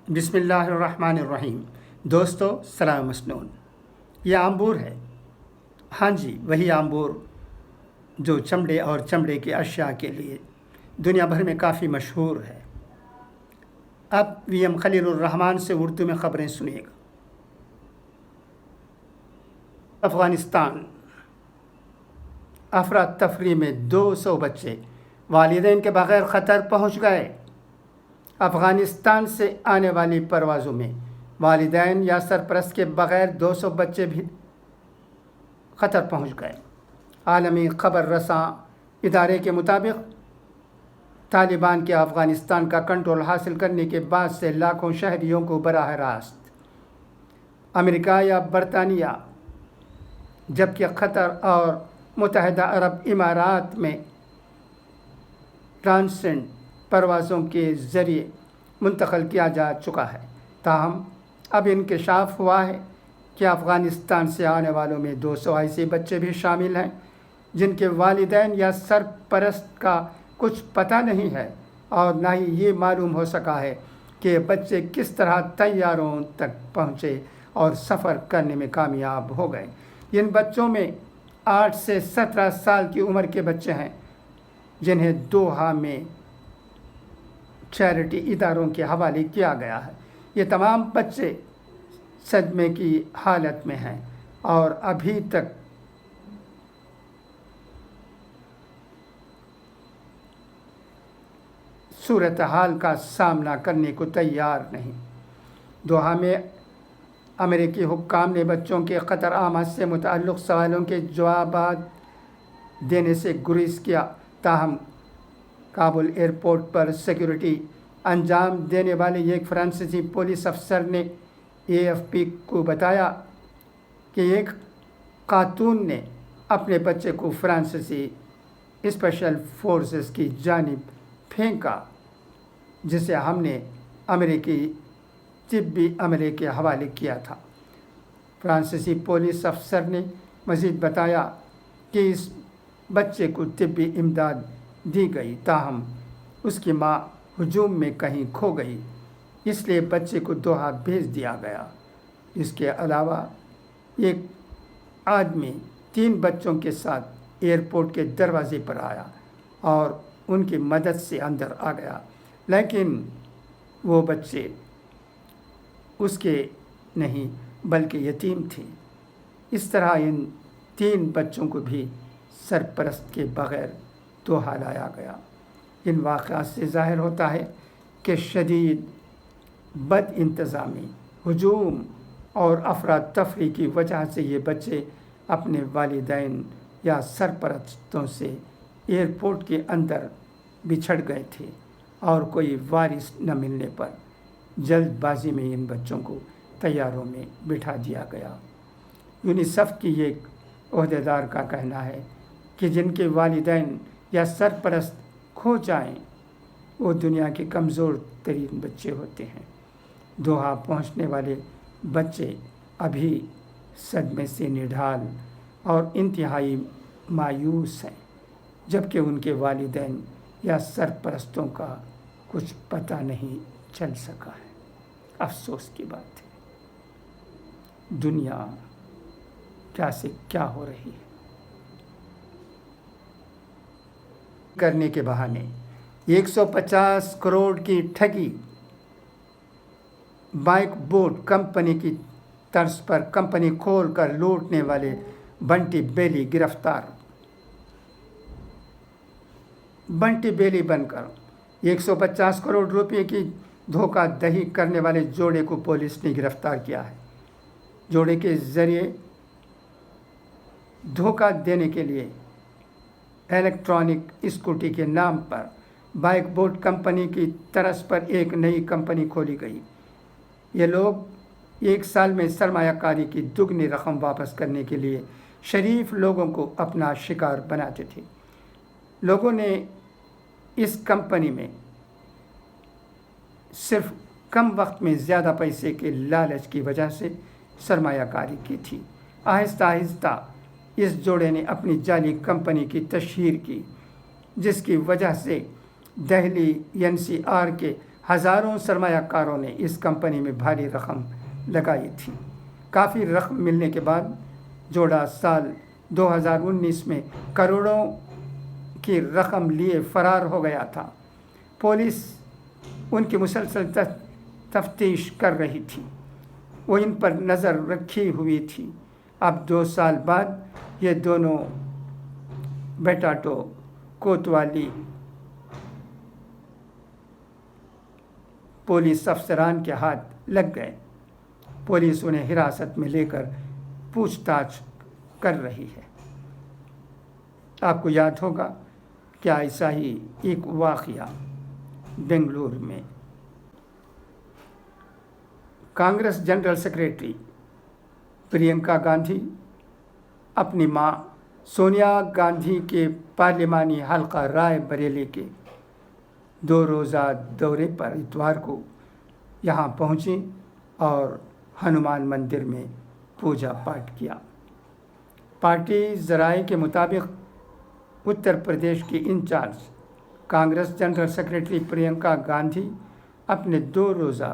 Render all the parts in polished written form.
بسم اللہ الرحمن الرحیم۔ دوستو سلام مسنون۔ یہ آمبور ہے، ہاں جی وہی آمبور جو چمڑے اور چمڑے کی اشیاء کے لیے دنیا بھر میں کافی مشہور ہے۔ اب وی ایم خلیل الرحمن سے اردو میں خبریں سنیے گا۔ افغانستان، افراتفری میں 200 بچے والدین کے بغیر قطر پہنچ گئے۔ افغانستان سے آنے والی پروازوں میں والدین یا سرپرست کے بغیر 200 بچے بھی قطر پہنچ گئے۔ عالمی خبر رساں ادارے کے مطابق طالبان کے افغانستان کا کنٹرول حاصل کرنے کے بعد سے لاکھوں شہریوں کو براہ راست امریکہ یا برطانیہ، جبکہ قطر اور متحدہ عرب امارات میں ٹرانزٹ پروازوں کے ذریعے منتقل کیا جا چکا ہے۔ تاہم اب انکشاف ہوا ہے کہ افغانستان سے آنے والوں میں 200 ایسے بچے بھی شامل ہیں جن کے والدین یا سرپرست کا کچھ پتہ نہیں ہے، اور نہ ہی یہ معلوم ہو سکا ہے کہ بچے کس طرح طیاروں تک پہنچے اور سفر کرنے میں کامیاب ہو گئے۔ ان بچوں میں 8 سے 17 سال کی عمر کے بچے ہیں جنہیں دوحہ میں چیریٹی اداروں کے حوالے کیا گیا ہے۔ یہ تمام بچے صدمے کی حالت میں ہیں اور ابھی تک صورتحال کا سامنا کرنے کو تیار نہیں۔ دوحہ میں امریکی حکام نے بچوں کے قطر آمد سے متعلق سوالوں کے جوابات دینے سے گریز کیا، تاہم کابل ایئرپورٹ پر سیکیورٹی انجام دینے والے ایک فرانسیسی پولیس افسر نے AFP کو بتایا کہ ایک خاتون نے اپنے بچے کو فرانسیسی اسپیشل فورسز کی جانب پھینکا، جسے ہم نے امریکی طبی عملے کے حوالے کیا تھا۔ فرانسیسی پولیس افسر نے مزید بتایا کہ اس بچے کو طبی امداد دی گئی، تاہم اس کی ماں ہجوم میں کہیں کھو گئی، اس لیے بچے کو دوحہ بھیج دیا گیا۔ اس کے علاوہ ایک آدمی 3 بچوں کے ساتھ ایئرپورٹ کے دروازے پر آیا اور ان کی مدد سے اندر آ گیا، لیکن وہ بچے اس کے نہیں بلکہ یتیم تھے۔ اس طرح ان 3 بچوں کو بھی سرپرست کے بغیر دوحہ لایا گیا۔ ان واقعات سے ظاہر ہوتا ہے کہ شدید بد انتظامی، ہجوم اور افراتفری کی وجہ سے یہ بچے اپنے والدین یا سرپرستوں سے ایئرپورٹ کے اندر بچھڑ گئے تھے، اور کوئی وارث نہ ملنے پر جلد بازی میں ان بچوں کو طیاروں میں بٹھا دیا گیا۔ یونیسیف کی ایک عہدیدار کا کہنا ہے کہ جن کے والدین یا سرپرست کھو جائیں وہ دنیا کے کمزور ترین بچے ہوتے ہیں۔ دوحہ پہنچنے والے بچے ابھی صدمے سے نڈھال اور انتہائی مایوس ہیں، جبکہ ان کے والدین یا سرپرستوں کا کچھ پتہ نہیں چل سکا ہے۔ افسوس کی بات ہے، دنیا کیا سے کیا ہو رہی ہے۔ کرنے کے بہانے 150 کروڑ کی ٹھگی، بائک بوٹ کمپنی کی طرز پر کمپنی کھول کر لوٹنے والے بنٹی بیلی گرفتار۔ بنٹی بیلی بن کر 150 کروڑ روپے کی دھوکہ دہی کرنے والے جوڑے کو پولیس نے گرفتار کیا ہے۔ جوڑے کے ذریعے دھوکہ دینے کے لیے الیکٹرانک اسکوٹی کے نام پر بائک بوٹ کمپنی کی طرز پر ایک نئی کمپنی کھولی گئی۔ یہ لوگ 1 سال میں سرمایہ کاری کی دگنی رقم واپس کرنے کے لیے شریف لوگوں کو اپنا شکار بناتے تھے۔ لوگوں نے اس کمپنی میں صرف کم وقت میں زیادہ پیسے کے لالچ کی وجہ سے سرمایہ کاری کی تھی۔ آہستہ آہستہ اس جوڑے نے اپنی جعلی کمپنی کی تشہیر کی، جس کی وجہ سے دہلی NCR کے ہزاروں سرمایہ کاروں نے اس کمپنی میں بھاری رقم لگائی تھی۔ کافی رقم ملنے کے بعد جوڑا سال 2019 میں کروڑوں کی رقم لیے فرار ہو گیا تھا۔ پولیس ان کی مسلسل تفتیش کر رہی تھی، وہ ان پر نظر رکھی ہوئی تھی۔ اب 2 سال بعد یہ دونوں بٹاٹو کوتوالی پولیس افسران کے ہاتھ لگ گئے۔ پولیس انہیں حراست میں لے کر پوچھ تاچھ کر رہی ہے۔ آپ کو یاد ہوگا کہ ایسا ہی ایک واقعہ بنگلور میں کانگریس جنرل سیکریٹری پرینکا گاندھی اپنی ماں سونیا گاندھی کے پارلیمانی حلقہ رائے بریلی کے 2 روزہ دورے پر اتوار کو یہاں پہنچیں اور ہنومان مندر میں پوجا پاٹ کیا۔ پارٹی ذرائع کے مطابق اتر پردیش کی incharge Congress general secretary Priyanka Gandhi اپنے 2 روزہ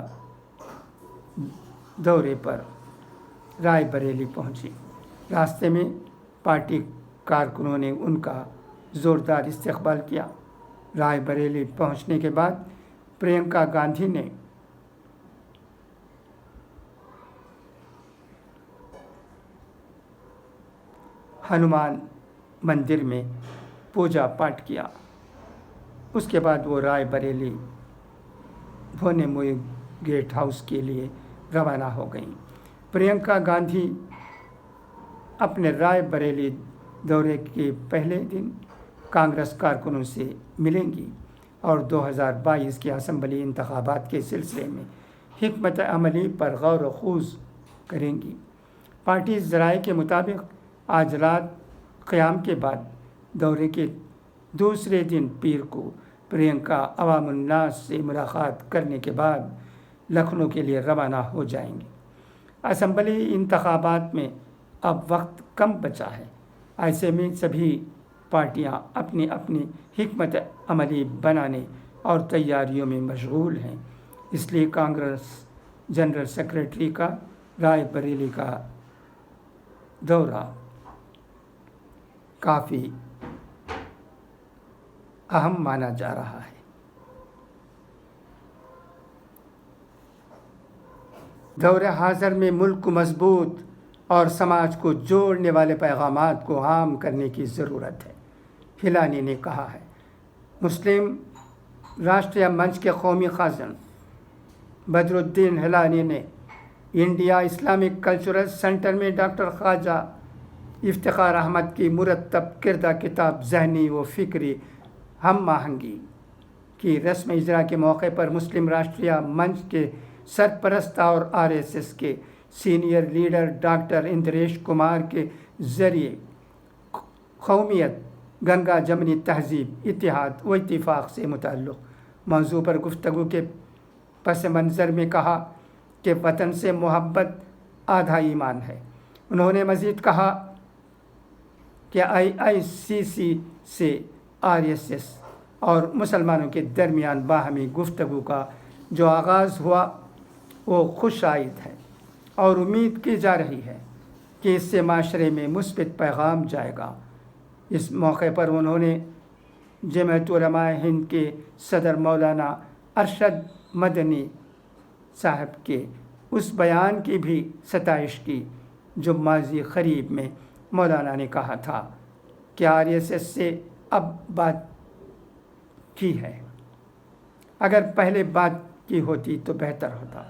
دورے پر رائے بریلی پہنچی۔ راستے میں پارٹی کارکنوں نے ان کا زوردار استقبال کیا۔ رائے بریلی پہنچنے کے بعد پرینکا گاندھی نے ہنومان مندر میں پوجا پاٹ کیا۔ اس کے بعد وہ رائے بریلی بھونے موئے گیٹ ہاؤس کے لیے روانہ ہو گئیں۔ پرینکا گاندھی اپنے رائے بریلی دورے کے پہلے دن کانگریس کارکنوں سے ملیں گی اور 2022 کے اسمبلی انتخابات کے سلسلے میں حکمت عملی پر غور و خوض کریں گی۔ پارٹی ذرائع کے مطابق آج رات قیام کے بعد دورے کے دوسرے دن پیر کو پرینکا عوام الناس سے ملاقات کرنے کے بعد لکھنؤ کے لیے روانہ ہو جائیں گے۔ اسمبلی انتخابات میں اب وقت کم بچا ہے، ایسے میں سبھی پارٹیاں اپنی اپنی حکمت عملی بنانے اور تیاریوں میں مشغول ہیں، اس لیے کانگریس جنرل سیکریٹری کا رائے بریلی کا دورہ کافی اہم مانا جا رہا ہے۔ دور حاضر میں ملک کو مضبوط اور سماج کو جوڑنے والے پیغامات کو عام کرنے کی ضرورت ہے، ہیلانی نے کہا ہے۔ مسلم راشٹریہ منچ کے قومی خازن بدر الدین ہیلانی نے انڈیا اسلامک کلچرل سینٹر میں ڈاکٹر خواجہ افتخار احمد کی مرتب کردہ کتاب ذہنی و فکری ہم آہنگی کی رسم اجرا کے موقع پر مسلم راشٹریہ منچ کے سرپرست اور RSS کے senior leader doctor Indresh Kumar کے ذریعے قومیت، گنگا جمنی تہذیب، اتحاد و اتفاق سے متعلق موضوع پر گفتگو کے پس منظر میں کہا کہ وطن سے محبت آدھا ایمان ہے۔ انہوں نے مزید کہا کہ IICC سے RSS اور مسلمانوں کے درمیان باہمی گفتگو کا جو آغاز ہوا وہ خوش آئند ہے اور امید کی جا رہی ہے کہ اس سے معاشرے میں مثبت پیغام جائے گا۔ اس موقع پر انہوں نے جمعیت علماء ہند کے صدر مولانا ارشد مدنی صاحب کے اس بیان کی بھی ستائش کی جو ماضی قریب میں مولانا نے کہا تھا کہ RSS سے اب بات کی ہے، اگر پہلے بات کی ہوتی تو بہتر ہوتا۔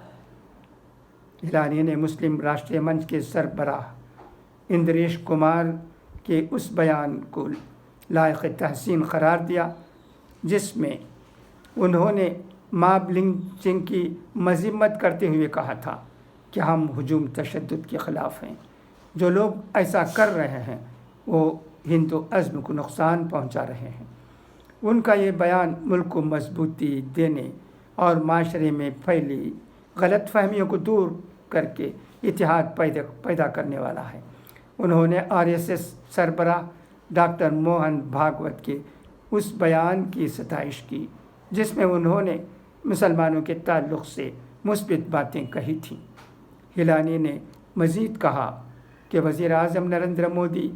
ہیلانی نے مسلم راشٹریہ منچ کے سربراہ اندریش کمار کے اس بیان کو لائق تحسین قرار دیا جس میں انہوں نے ماب لنچنگ کی مذمت کرتے ہوئے کہا تھا کہ ہم ہجوم تشدد کے خلاف ہیں، جو لوگ ایسا کر رہے ہیں وہ ہندو عزم کو نقصان پہنچا رہے ہیں۔ ان کا یہ بیان ملک کو مضبوطی دینے اور معاشرے میں پھیلی غلط فہمیوں کو دور کر کے اتحاد پیدا کرنے والا ہے۔ انہوں نے RSS سربراہ ڈاکٹر موہن بھاگوت کے اس بیان کی ستائش کی جس میں انہوں نے مسلمانوں کے تعلق سے مثبت باتیں کہی تھیں۔ ہیلانی نے مزید کہا کہ وزیر اعظم نریندر مودی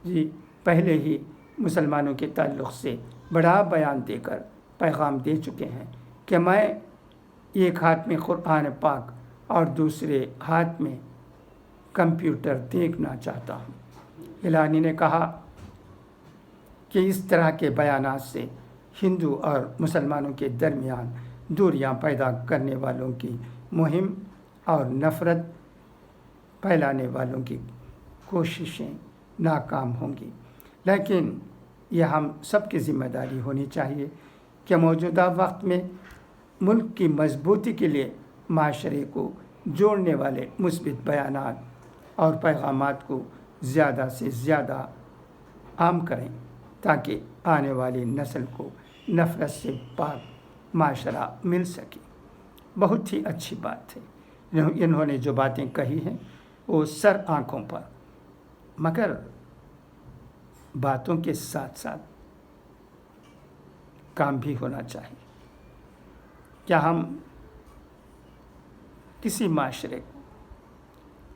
جی پہلے ہی مسلمانوں کے تعلق سے بڑا بیان دے کر پیغام دے چکے ہیں کہ میں ایک ہاتھ میں قرآن پاک اور دوسرے ہاتھ میں کمپیوٹر دیکھنا چاہتا ہوں۔ ہیلانی نے کہا کہ اس طرح کے بیانات سے ہندو اور مسلمانوں کے درمیان دوریاں پیدا کرنے والوں کی مہم اور نفرت پھیلانے والوں کی کوششیں ناکام ہوں گی، لیکن یہ ہم سب کی ذمہ داری ہونی چاہیے کہ موجودہ وقت میں ملک کی مضبوطی کے لیے معاشرے کو جوڑنے والے مثبت بیانات اور پیغامات کو زیادہ سے زیادہ عام کریں تاکہ آنے والی نسل کو نفرت سے پاک معاشرہ مل سکے۔ بہت ہی اچھی بات ہے، انہوں نے جو باتیں کہی ہیں وہ سر آنکھوں پر، مگر باتوں کے ساتھ ساتھ کام بھی ہونا چاہیے۔ کیا ہم کسی معاشرے کو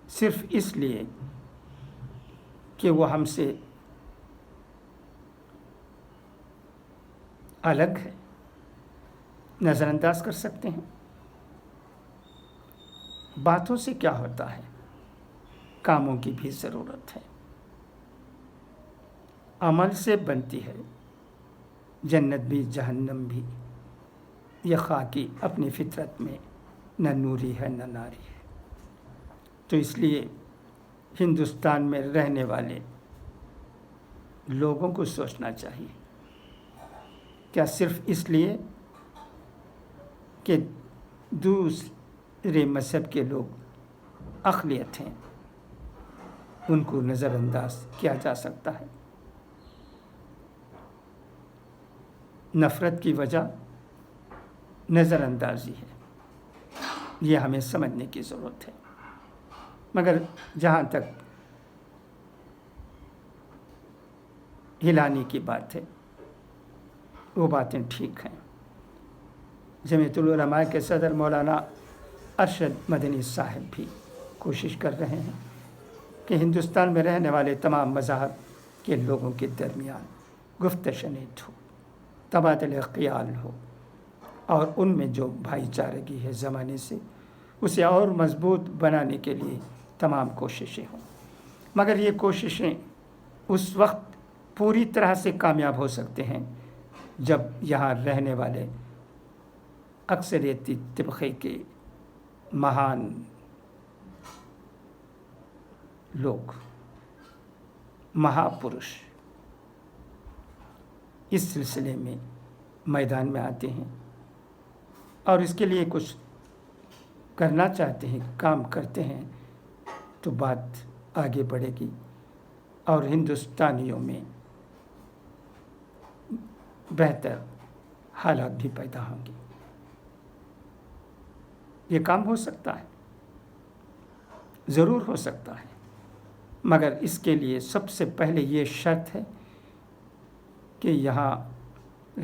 صرف اس لیے کہ وہ ہم سے الگ ہے نظر انداز کر سکتے ہیں؟ باتوں سے کیا ہوتا ہے، کاموں کی بھی ضرورت ہے۔ عمل سے بنتی ہے جنت بھی جہنم بھی، یہ خاکی اپنی فطرت میں نہ نوری ہے نہ ناری ہے۔ تو اس لیے ہندوستان میں رہنے والے لوگوں کو سوچنا چاہیے، کیا صرف اس لیے کہ دوسرے مذہب کے لوگ اقلیت ہیں ان کو نظر انداز کیا جا سکتا ہے؟ نفرت کی وجہ نظر اندازی ہے، یہ ہمیں سمجھنے کی ضرورت ہے۔ مگر جہاں تک ہیلانی کی بات ہے وہ باتیں ٹھیک ہیں۔ جمعیت العلماء کے صدر مولانا ارشد مدنی صاحب بھی کوشش کر رہے ہیں کہ ہندوستان میں رہنے والے تمام مذاہب کے لوگوں کے درمیان گفت شنید ہو، تبادلہ خیال ہو، اور ان میں جو بھائی چارگی ہے زمانے سے اسے اور مضبوط بنانے کے لیے تمام کوششیں ہوں۔ مگر یہ کوششیں اس وقت پوری طرح سے کامیاب ہو سکتے ہیں جب یہاں رہنے والے اکثریتی طبقے کے مہان لوگ، مہاپرش اس سلسلے میں میدان میں آتے ہیں اور اس کے لیے کچھ کرنا چاہتے ہیں، کام کرتے ہیں، تو بات آگے بڑھے گی اور ہندوستانیوں میں بہتر حالات بھی پیدا ہوں گے۔ یہ کام ہو سکتا ہے، ضرور ہو سکتا ہے، مگر اس کے لیے سب سے پہلے یہ شرط ہے کہ یہاں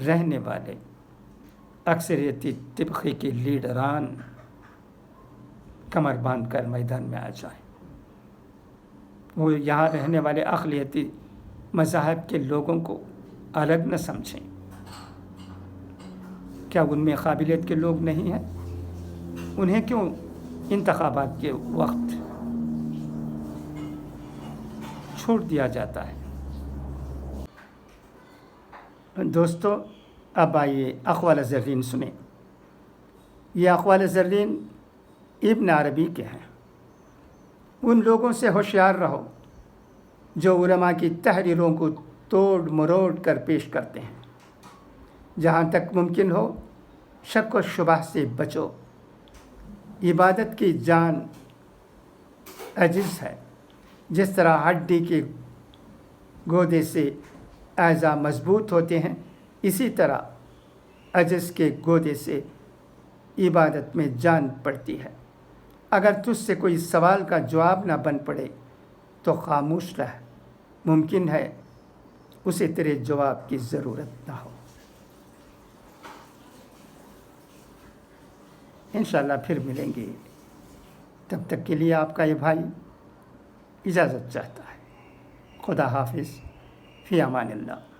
رہنے والے اکثریتی طبقے کے لیڈران کمر باندھ کر میدان میں آ جائیں، وہ یہاں رہنے والے اقلیتی مذاہب کے لوگوں کو الگ نہ سمجھیں۔ کیا ان میں قابلیت کے لوگ نہیں ہیں؟ انہیں کیوں انتخابات کے وقت چھوڑ دیا جاتا ہے؟ دوستو، اب آئیے اقوال زرین سنیں۔ یہ اقوال زرین ابن عربی کے ہیں۔ ان لوگوں سے ہوشیار رہو جو علماء کی تحریروں کو توڑ مروڑ کر پیش کرتے ہیں۔ جہاں تک ممکن ہو شک و شبہ سے بچو۔ عبادت کی جان عجز ہے۔ جس طرح ہڈی کے گودے سے اعضاء مضبوط ہوتے ہیں، اسی طرح عجز کے گودے سے عبادت میں جان پڑتی ہے۔ اگر تجھ سے کوئی سوال کا جواب نہ بن پڑے تو خاموش رہ، ممکن ہے اسے تیرے جواب کی ضرورت نہ ہو۔ انشاءاللہ پھر ملیں گے. تب تک کے لیے آپ کا یہ بھائی اجازت چاہتا ہے. خدا حافظ. فی امان اللہ.